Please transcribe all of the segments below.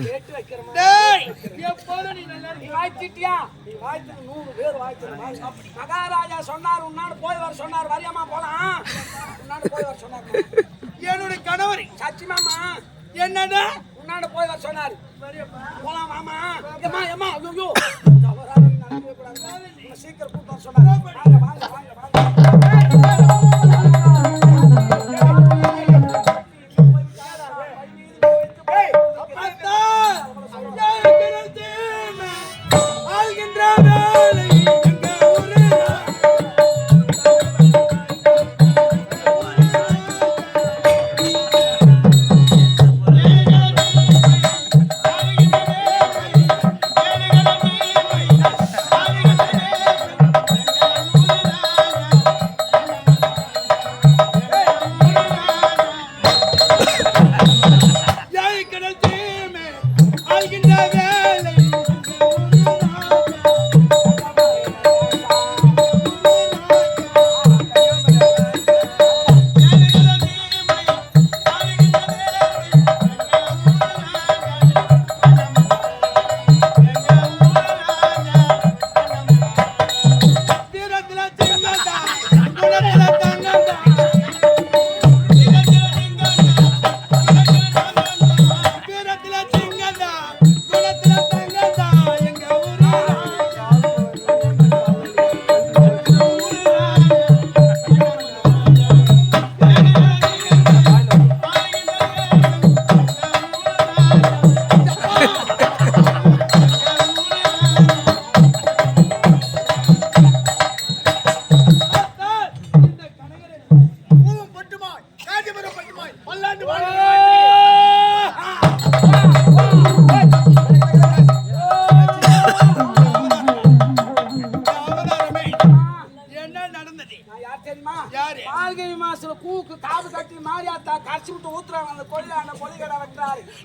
கேட்டு வைக்கிறமா எப்போதும் நீ நல்லா நீ வாய்ச்சிட்டியா நீ வாய்த்து 100 பேர் வாய்ச்சு அப்படி மகாராஜா சொன்னார் உன்னாடு போய் வர சொன்னார் வரியாமா போலாம் உன்னாடு போய் வர சொன்னார் என்னுடைய கணவர் சச்சிமாமா என்னடா உன்னாடு போய் வர சொன்னார் போலாம் மாமா ஏமா ஏமா ஐயோ சீக்கிரம் கூட்டு வர சொன்னார் வாங்க வாங்க வாங்க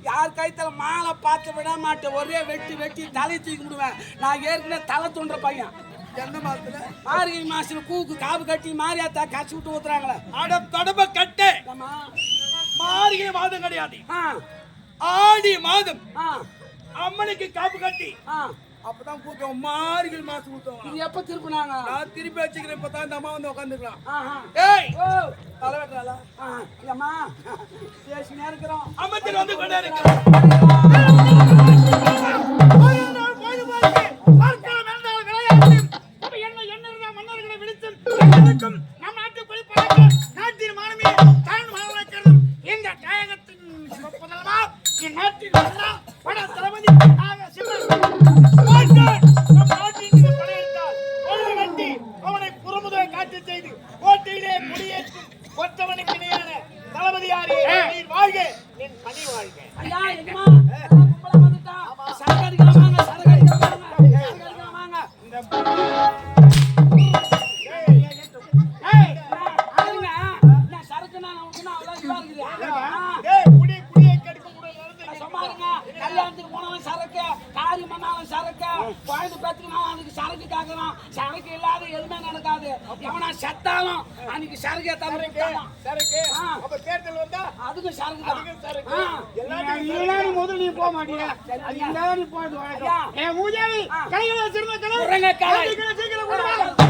யார் கைத்துல மாலை பார்த்து விட மாட்டேன் ஒரே வெட்டி வெட்டி தலை தூக்கி விடுவேன் நான் ஏற்கனவே தலை தோன்ற பையன் எந்த மாசத்துல மார்கழி மாசத்துல கூக்கு காவு கட்டி மாரியாத்தா கச்சி விட்டு ஊத்துறாங்களே அட தொடம்ப கட்டு மார்கழி மாதம் கிடையாது ஆடி மாதம் அம்மனுக்கு காப்பு கட்டி அப்பதான் கூட்டம் மார்கழி மாசம் ஊத்துவாங்க இது எப்ப திருப்பினாங்க நான் திருப்பி வச்சுக்கிறேன் இப்பதான் இந்த அம்மா வந்து உட்காந்துக்கலாம் ஏய் தலை வெட்டுறாளா அம்மா பேசினே இருக்கிறோம் அமைச்சர் வந்து கொண்டே இருக்கிறோம் நம் நாட்டு குறிப்பாக நாட்டின் மானமே தாழ்ந்து மாணவர்களும் இந்த தாயகத்தின் முதல்வா என் நாட்டின் பட தளபதி அவனை புறமுதுவை காட்சி செய்து கோட்டையிலே குடியேற்றும் கொற்றவனுக்கு இணையான தளபதியாரே வாழ்க என் பணி வாழ்க ஐயா எங்கம்மா கும்பல வந்துட்டா சரகடிக்கலாமாங்க சரகடிக்கலாமாங்க கல்யாணத்துக்கு போனவன் சரக்கு காரி மண்ணாலும் சரக்கு குழந்தை பத்துக்குனா அதுக்கு சரக்கு கேட்கலாம் சரக்கு இல்லாத எதுவுமே நடக்காது எவனா செத்தாலும் அன்னைக்கு சரக்கே தவிர சரக்கு அப்ப தேர்தல் வந்தா அதுக்கும் சரக்கு எல்லாரும் முதல்ல நீ போக மாட்டீங்க அது எல்லாரும் நீ போயிட்டு ஏன் மூஜாவி கைகளை சிறும சீக்கிரம்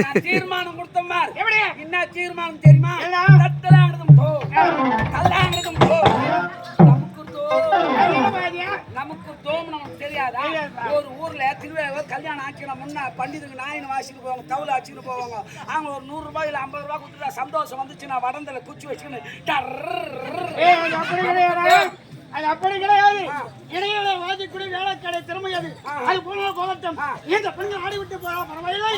நான் தீர்மானம் கொடுத்தேன் பார். எப்படி? என்ன தீர்மானம் தெரியுமா? என்ன? தத்தலாங்கதும் போ, கல்லாங்கதும் போ, நமக்கு தோம் நமக்கு தெரியாதா? ஒரு ஊர்ல திருவிழா கல்யாணம் ஆச்சுன்னா முன்ன பண்டிதுக்கு நாயின்னு வாசிட்டு போவாங்க, தவுல ஆச்சுன்னு போவாங்க. அவங்க ஒரு 100 ரூபாய் இல்ல 50 ரூபாய் கொடுத்துட்டா சந்தோஷம் வந்துச்சுன்னா வடந்தல குச்சி வச்சுன்னு அது அப்படி கிடையாது. இடையில வாதிக்கூடிய வேலைக்கடை திறமை அது. அது போன போகட்டும். இந்த பெண்கள் ஆடி விட்டு போறா பரவாயில்லை.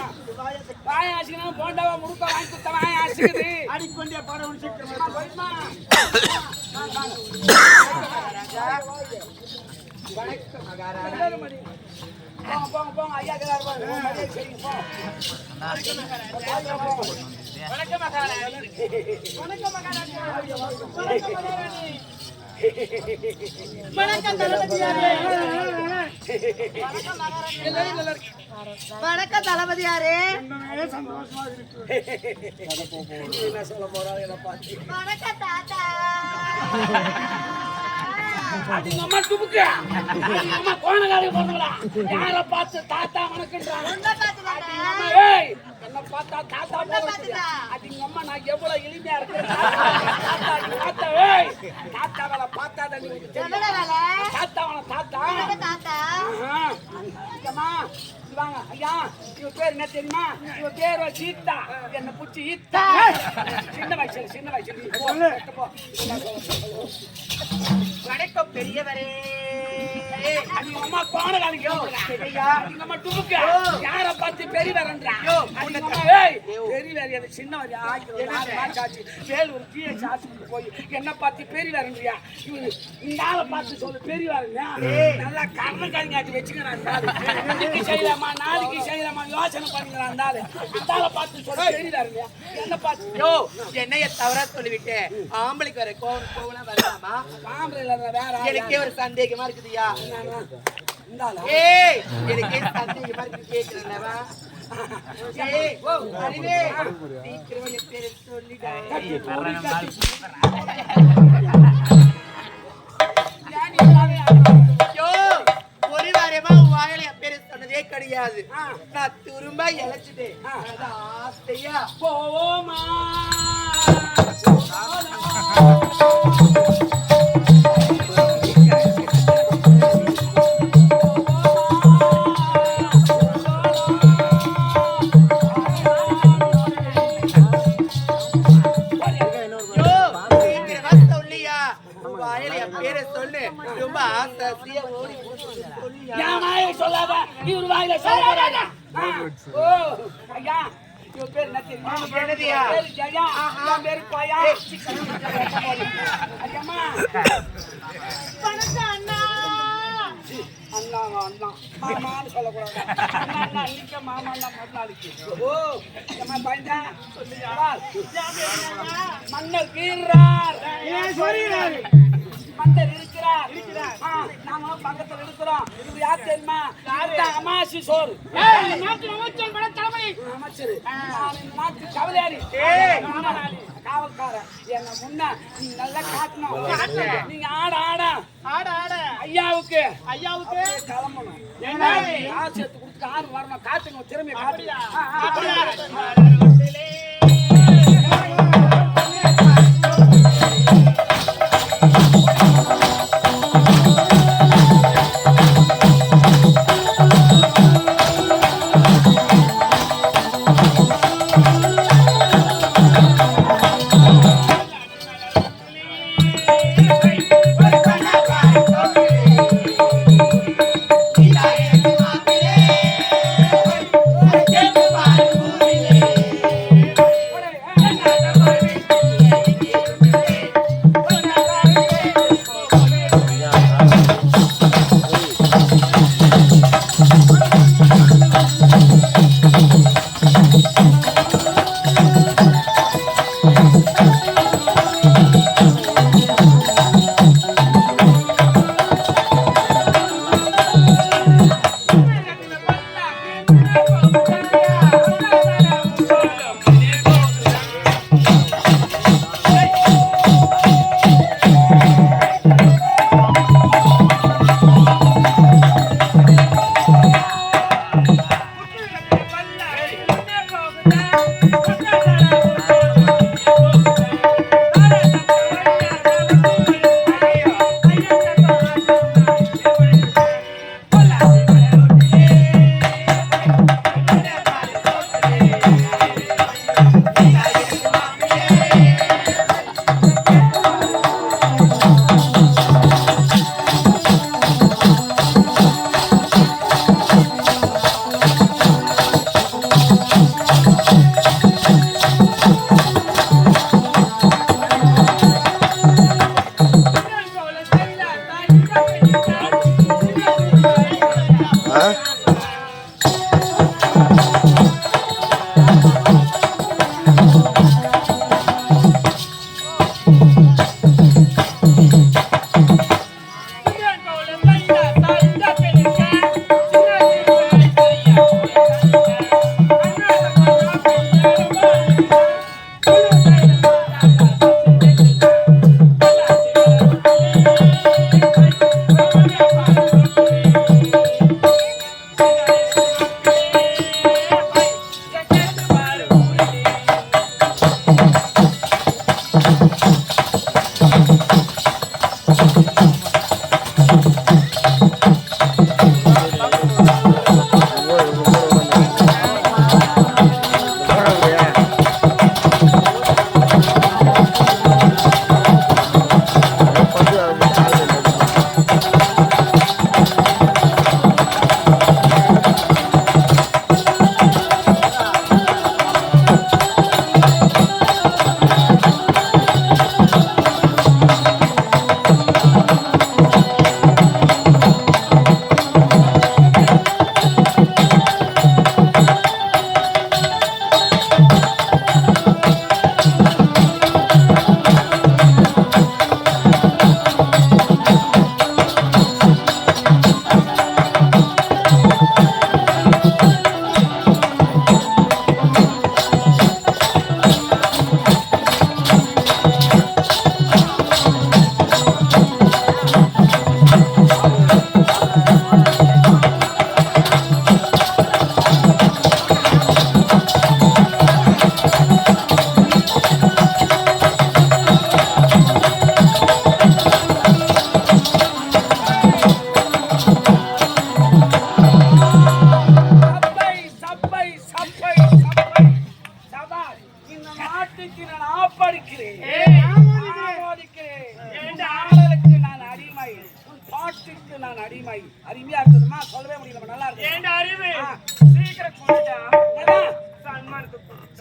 வாய ஆசிக்கணும் போண்டாவா முறுக்க வாங்கி கொடுத்த வாய ஆசிக்குது. அடிக்கொண்டே பாடவன் சீக்கிரம் போய்மா. வணக்கம் மகாராஜா. போங்க போங்க போங்க ஐயா கேளாரு பாரு. மரியாதை செய்யுங்க போ. வணக்கம் மகாராஜா. வணக்கம் மகாராஜா. வணக்கம் மகாராணி. வணக்கம் தளபதியாரே. வணக்கம் மகாராணி. வணக்கம் தளபதியாரே. சந்தோஷமா இருக்கு. என்ன சொல்ல போறாரு என்ன பாத்து. வணக்கம் தாத்தா. அது நம்ம துபுக்கு. நம்ம கோணகாரி போறங்களா. யார பார்த்து தாத்தா வணக்கம்ன்றாங்க. என்ன பாத்துடா? ஏய் என்ன பார்த்தா தாத்தா போறா. அது அம்மா நான் எவ்வளவு எளிமையா இருக்கேன். தாத்தா தாத்தா ஏய் தாத்தாவல பார்த்தா தான் உங்களுக்கு தெரியும். என்னடா வேலை? தாத்தாவன தாத்தா. தாத்தா. அம்மா வாங்க ஐயா இவ பேர் என்ன தெரியுமா? இவ பேர் சீதா. என்ன புச்சி ஈத்தா. சின்ன வயசுல போ. வணக்கம் பெரியவரே. அது அம்மா கோணகாலிங்க. ஐயா அது அம்மா துபுக்கு. யார பார்த்து பெரியவரன்றா? ஏய் பெரியவர் அது சின்னவர் ஆயிரம் 4 மாசம் ஆச்சு. வேலூர் பிஎச் ஹாஸ்பிடல் போய் என்ன பார்த்து பெரியவரன்றியா? இவரு இந்த ஆளை பார்த்து சொல்லு பெரியவரங்க. நல்லா கர்ணக்காரிங்க ஆட்டி வச்சுக்கிறான். இன்னைக்கு செய்யலாமா நாளைக்கு செய்யலாமா யோசனை பண்ணிக்கிறான். அந்த ஆளை பார்த்து சொல்லு பெரியவரங்க. என்ன பார்த்து என்னைய தவறா சொல்லிவிட்டேன். ஆம்பளைக்கு வர கோவம் வரலாமா? ஆம்பளை வேற எனக்கே ஒரு சந்தேகமா இருக்குதுயா. இந்தாளா ஏய் எனக்கே சந்தேகமா இருக்கு கேக்குறேன்லவா? ஏய் ஓ அறிவே சீக்கிரமா என் பேரை சொல்லிடா. ஐயோ ஒரு வாரமா வாயில என் பேரை சொன்னதே கிடையாது. நான் திரும்ப இழைச்சிட்டேன். ஆசையா போவோமா ரொம்ப ஆசையா ஓடி என் வாயில சொல்லாத இவர் வாயில சொல்ல. ஓ ஐயா இவ பேர் என்ன தெரியுமா? என்னதியா? பேரு ஜெயா. என் பேரு கோயா. ஐயம்மா வணக்கம் அண்ணா. அண்ணாவா அண்ணா மாமான்னு சொல்லக்கூடாது. அண்ணா அண்ணா இன்னைக்கு மாமா அண்ணா மறுநாளைக்கு. ஓ அம்மா பயந்தா சொல்லுங்க. மன்னர் கீறார். சொல்லுகிறாரு. மன்னர் இருக்கிறார். நாம பக்கத்துல இருக்கிறோம். இது யார் தெரியுமா? அமாசி சோறு. நாட்டு அமைச்சர் பட தலைமை. அமைச்சர் நான் இந்த நாட்டு கவலையாளி. காவல்காரன் என்ன முன்ன நீ நல்லா காட்டணும். நீங்க ஆட ஐயாவுக்கு கிளம்பணும். காசு எடுத்து கொடுத்து கார் வரணும். காத்துங்க திறமையை காட்டுறியா?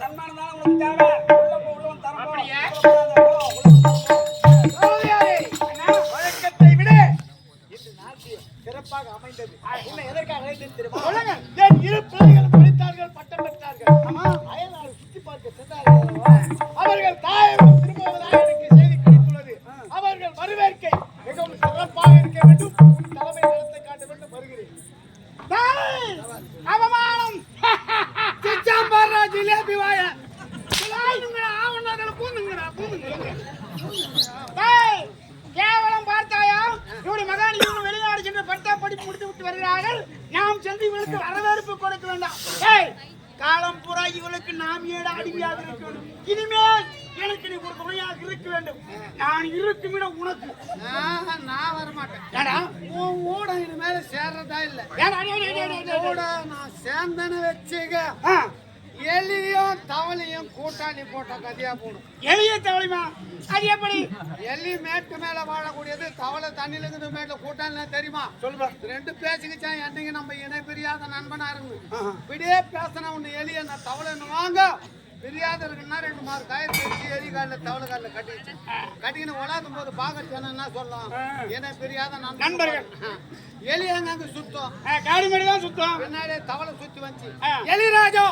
சன்மானம் தானே உனக்கு தேவை. உள்ள போ, உள்ள வந்து தரப்போ. அப்படியே? சரோதியாரே, வழக்கத்தை விட இந்த நாட்டியம் சிறப்பாக அமைந்தது. இன்னும் எதற்காக அழைத்தேன் தெரியுமா? சொல்லுங்க. என் இரு பிள்ளைகள் படித்தார்கள், பட்டம் பெற்றார்கள். அயல்நாடு சுற்றி பார்க்க சென்றார்கள். அவர்கள் தாயகம் திரும்புவதாக எனக்கு செய்தி கிடைத்துள்ளது. அவர்கள் வரவேற்கை மிகவும் சிறப்பாக இருக்க வேண்டும். உன் தலைமை நடத்தை காட்ட வேண்டும். வருகிறேன். டேய், அவமானம். சிச்சாம்பாரா ஜிலேபி வாய. ஆவணங்களை பூந்துங்கடா, பூந்துங்க. டேய், கேவலம் பார்த்தாயா? இவருடைய மகன் இவங்க வெளிநாடு சென்று பட்டா படிப்பு முடித்து விட்டு வருகிறார்கள். நாம் சென்று இவளுக்கு வரவேற்பு கொடுக்க வேண்டாம். ஏய், காலம் பூரா இவளுக்கு நாம் ஏட அடிமையாக இருக்க வேண்டும். இனிமேல் எனக்கு நீ ஒரு துணையாக இருக்க வேண்டும். நான் இருக்கும் இடம் உனக்கு. நான் வரமாட்டேன். ஏடா, உன் ஊட இனிமேல சேர்றதா இல்ல. ஊட நான் சேர்ந்தேன்னு வச்சுக்க, எலியும் தவளையும் கூட்டாளி போட்ட கதையா போடும். எலிய தவளைமா? அது எப்படி? எலி மேட்டு மேல வாழக்கூடியது, தவளை தண்ணில இருக்குது மேட்டுல கூட்டாளி தெரியுமா? சொல்லுவா. ரெண்டு பேசிக்கிச்சா என்னைக்கு நம்ம இணை பிரியாத நண்பனா இருக்கு. இப்படியே பேசினா ஒண்ணு எலிய நான் தவளை வாங்க பிரியாத இருக்குன்னா 2 மாறு கயிறு வச்சு எலி காலில் தவளை காலில் கட்டிக்கின்னு உலாதும் போது பாக்கறது என்ன சொல்லலாம்? ஏன்னா பிரியாத நண்பர்கள். எலி அங்க சுத்தம், காடி மாதிரி தான் சுத்தம். பின்னாடியே தவளை சுத்தி வந்துச்சு. எலிராஜோ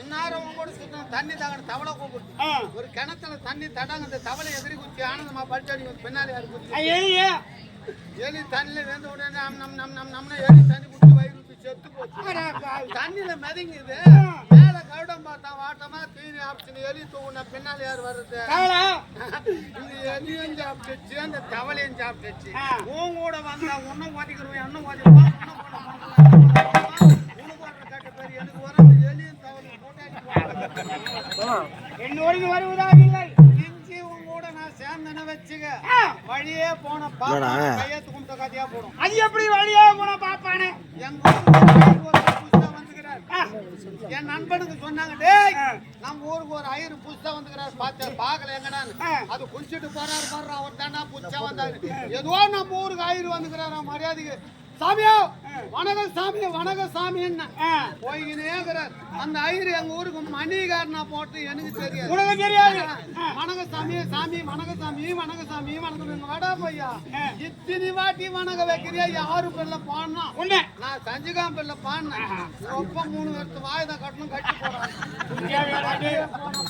இன்னாரும் உங்களோட சுத்தம் தண்ணி தாங்க தவளை கூப்பிட்டு ஒரு கிணத்துல தண்ணி தடாங்க அந்த தவளை எதிரி குச்சி ஆனந்தமா படிச்சாடி பின்னாடி யாரு குச்சி எலி தண்ணியில வேந்த உடனே நம்ம எலி தண்ணி குடிச்சு வயிறு செத்து போச்சு. தண்ணியில மிதங்குது. மேல கருடம் பார்த்தா வாட்டமா தீனி ஆப்ஷன் எலி தூக்குன பின்னால யார் வருது? இந்த எலியும் சாப்பிட்டுச்சு, அந்த தவளையும் சாப்பிட்டுச்சு. உன் கூட வந்தா ஒன்னும் ஓதிக்கிறோம், அண்ணன் ஓதிக்கிறோம். எனக்கு வர எலியும் தவளையும் என்னோடு வருவதாக இல்லை. கூட நான் சேர்ந்தன வச்சுக்க, வழியே போன பாப்பா கையெழுத்து கும்பிட்ட கதையா போடும். அது எப்படி வழியே போன பாப்பானே? எங்க புதுசா வந்துக்கிறார். என் நண்பனுக்கு சொன்னாங்க, டேய் நம்ம ஊருக்கு ஒரு ஐயர் புதுசா வந்துக்கிறார், பாக்கல எங்கடான்னு. அது குளிச்சுட்டு போறாரு பாரு, அவர் தாண்டா புதுசா வந்தாரு. ஏதோ நம்ம ஊருக்கு ஐயர் வந்துக்கிறாரா மரியாதைக்கு. சாமியோ வணக்கம் சாமி, வணக்கம் சாமி. என்ன போய்கினேங்கிறார் அந்த ஐயர். எங்க ஊருக்கு மணிகாரனா போட்டு எனக்கு தெரியாது. உனக்கு தெரியாது? வணக்கம் சாமி, சாமி வணக்கம் சாமி, வணக்கம் சாமி வணக்கம். வடா பையா, இத்தனை வாட்டி வணக்கம் வைக்கிறியா? யாரு பேர்ல பாடணும்? உன்ன நான் சஞ்சிகாம் பேர்ல பாடினேன். ரொம்ப 3 வருஷத்து வாய்தான் கட்டணும், கட்டி போறான்.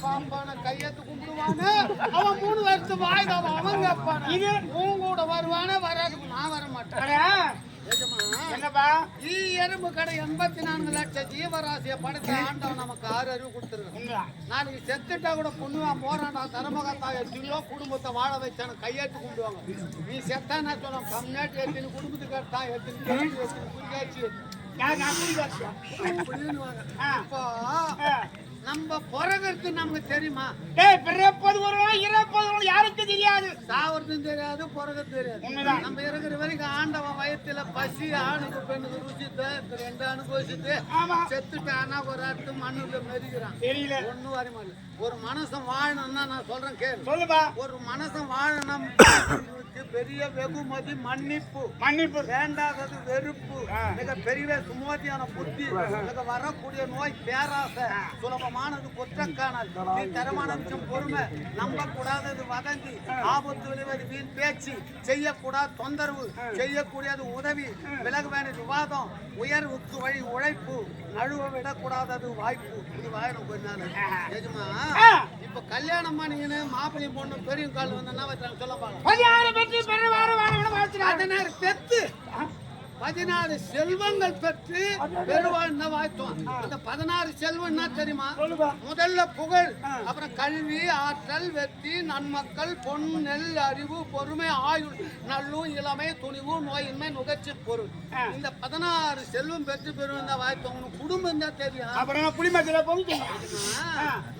பாம்பான கையெழுத்து கும்பிடுவானு அவன் 3 வருஷத்து வாய்தான் அவங்க அப்பான. இது உன் கூட வருவானே, வராது. நான் வர மாட்டேன். என்னப்பா ஈ எறும்பு கடை 84 லட்சம் ஜீவராசிய படைத்த ஆண்டவன் நமக்கு 6 அறிவு கொடுத்துருக்கோம். நாளைக்கு செத்துட்டா கூட புண்ணுவான் போறான்டா தரமகத்தா எத்தனையோ குடும்பத்தை வாழ வச்சானு கையெழுத்து கும்பிடுவாங்க. நீ செத்தா நான் சொல்லுவோம் கம்நாட்டு எத்தனை குடும்பத்துக்கு எடுத்தா எத்தனை குறிக்காச்சு நம்ம பிறகு நமக்கு தெரியுமா? பிறப்பது வருவோம், இறப்பது யாருக்கு தெரியாது. சாவறதும் தெரியாது, பிறகு தெரியாது. நம்ம இருக்கிற வரைக்கும் ஆண்டவன் வயத்துல பசி ஆணுக்கு பெண்ணுக்கு ருசித்து 2 அனுபவிச்சுட்டு செத்துட்டு ஆனா ஒரு அடுத்து மண்ணுல மெதிக்கிறான். தெரியல ஒண்ணு வர மாதிரி. ஒரு மனசன் வாழணும்னா நான் சொல்றேன் கேளு. சொல்லுப்பா. ஒரு மனசன் வாழணும் பெரிய வெகுமதி மன்னிப்பு. மன்னிப்பு வேண்டாதது வெறுப்பு. மிக பெரிய சுமோதியான புத்தி. மிக வரக்கூடிய நோய் பேராசை. சுலபமானது குற்றக்கானல். தரமான பொறுமை. நம்ப கூடாதது வதந்தி. ஆபத்து விளைவது வீண் பேச்சு. செய்யக்கூடாது தொந்தரவு. செய்யக்கூடியது உதவி. விலக வேண்டிய விவாதம். உயர்வுக்கு வழி உழைப்பு. நழுவ விடக்கூடாதது வாய்ப்பு. இது வாயணும் கொஞ்ச நாள். எஜமா இப்ப கல்யாணம் பண்ணிங்கன்னு மாப்பிள்ளை பொண்ணு பெரிய கால் வந்து சொல்ல பாருங்க. 16 செல்வங்கள் பெற்று பெருவாழ் வாழ்த்துவான். அந்த 16 செல்வம் என்ன தெரியுமா? முதல்ல புகழ், அப்புறம் கல்வி, ஆற்றல், வெற்றி, நன்மக்கள், பொன், நெல், அறிவு, பொறுமை, ஆயுள், நல்லூர், இளமை, துணிவு, நோயின்மை, நுகர்ச்சி பொருள். இந்த 16 செல்வம் பெற்று பெறுவா வாழ்த்துவோம். உனக்கு குடும்பம் தான் தெரியும். அப்புறம்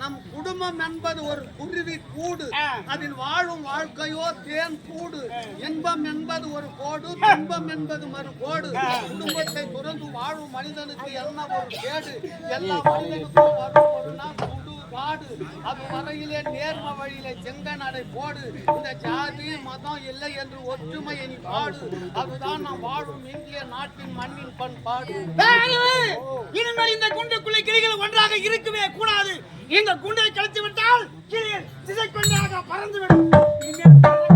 நம் குடும்பம் என்பது ஒரு குருவி கூடு. அதில் வாழும் வாழ்க்கையோ தேன் கூடு. இன்பம் என்பது ஒரு கோடு, துன்பம் என்பது மறு கோடு. குடும்பத்தை துறந்து வாழும் மனிதனுக்கு என்ன ஒரு கேடு? எல்லா மனிதனுக்கும் வரும் ஒரு நாள் பாடு. அது வரையிலே நேர்ம வழியிலே செங்க நடை போடு. இந்த ஜாதி மதம் இல்லை என்று ஒற்றுமையை நீ பாடு. அதுதான் நாம் வாழும் இந்திய நாட்டின் மண்ணின் பண்பாடு. இனிமேல் இந்த குண்டுக்குள்ளே கிளிகள் ஒன்றாக இருக்கவே கூடாது. இந்த குண்டை கழித்து விட்டால் கிளிகள் திசை கொண்டாக பறந்துவிடும்.